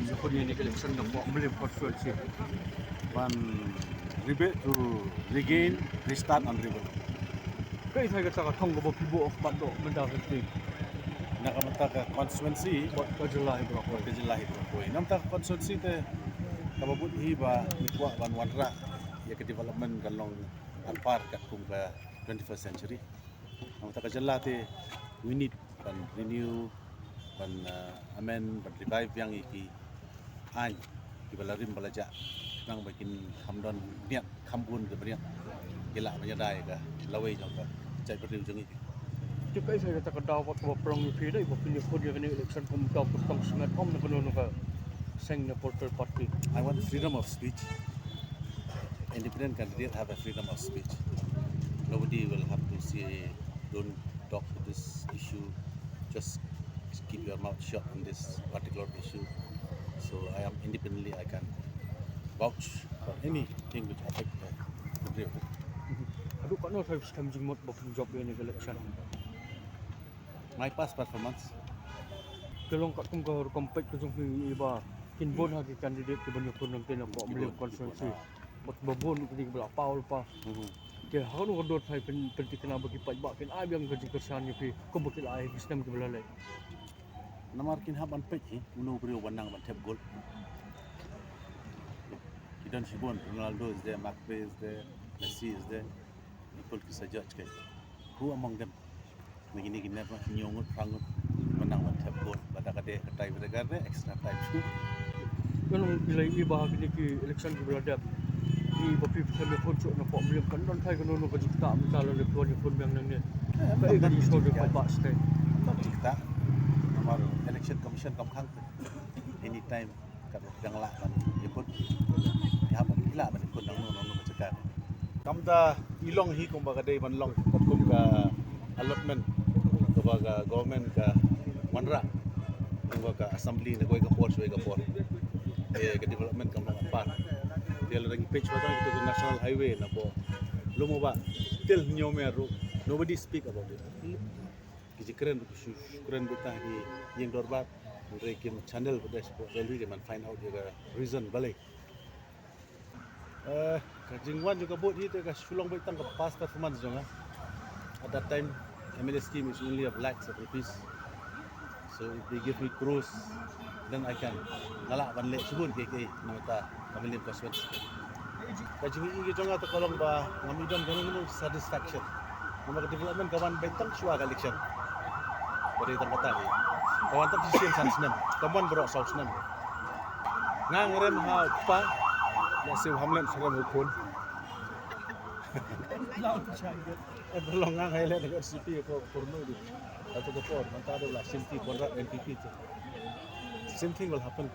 Japan ni election na po believe constituency. One rebate to regain, restart and rebuild. Kaya saya kata thong ko pibo of bando mendaftar Nakamata ka constituency, buat kajelah ibu aku. kejelah itu. Namta constituency te kababut hiba mikwa ban wanra ya ke development kalong anpar kat kum ka 21st century. Namta kejelah te we need ban renew ban amend ban revive yang iki an di balarim balaja nang bakin hamdon niat kambun ke beriak gila menyadai ka lawai jong ka cai beriu jeng iki. Kaya saya kata kedau buat perang UP dah ibu punya kod yang ni election pemuda petang sangat om nak kena nak seng na portal party. I want freedom of speech. Independent candidate have a freedom of speech. Nobody will have to say, don't talk to this issue. Just keep your mouth shut on this particular issue. So I am independently. I can vouch for anything which affect the country. Aduh, kan saya sistem jimot bukan job ini election. My past performance. Kalau kat kum kau compete ke jumpa iba kinbon hagi kandidat ke banyak pun nanti nak buat beliau konsensus. Buat babon ke di belah Paul pa. Ke hau nu kedot saya penting kena bagi pajak kin ai yang kerja kersan ni pi ko bukil ai sistem ke belah lai. Namar kin haban peki uno brio banang ban thep goal. Kidan Shibon, Ronaldo is there, Mbappe is there, Messi is there. People can judge ke. Who among them? Begini gini apa nyongut pangut menang thep goal pada kade ketai berdegar extra time shoot. Kalau bila iba hagi ni election ke belah dap. Ni bapi kami pun cuk nak beliau kan don saya kena nu kerja tak misalnya le tuan pun yang nang ni. Baik jadi so de pajak stay. Tak kita nomor election commission kam khang anytime kat yang lah kan ikut ya apa gila ban ikut nang nu bercakap. Kamda ilong hi kum bagade ban long kum ka allotment kepada government ka wanra kepada assembly negoi ka port suai ka port ke development kam apa dia lagi page pada itu national highway na po lumo ba till nyome ro nobody speak about it kiji keren buta ni yang dorbat rekim channel pada sport delhi ke man find out juga reason balik kajingwan juga buat itu ka sulong bitang ka past performance jonga at that time MLA scheme is only of lakhs of rupees. So if they give me crores, then I can ngalak banlek subun KK namata family constituency. Kaji ini jonga to kolong ba ngamidam ganun satisfaction. Nama development kawan bentang shua election. Bari tempatan ni. Kawan tak sisian sansnem. Kawan berok sausnem. Ngang rem ha pa la siu Hamlet serem khun. Belum ngang highlight dekat CP ko porno di atau ko por mantado la senti kontrak NPP tu. Same thing will happen.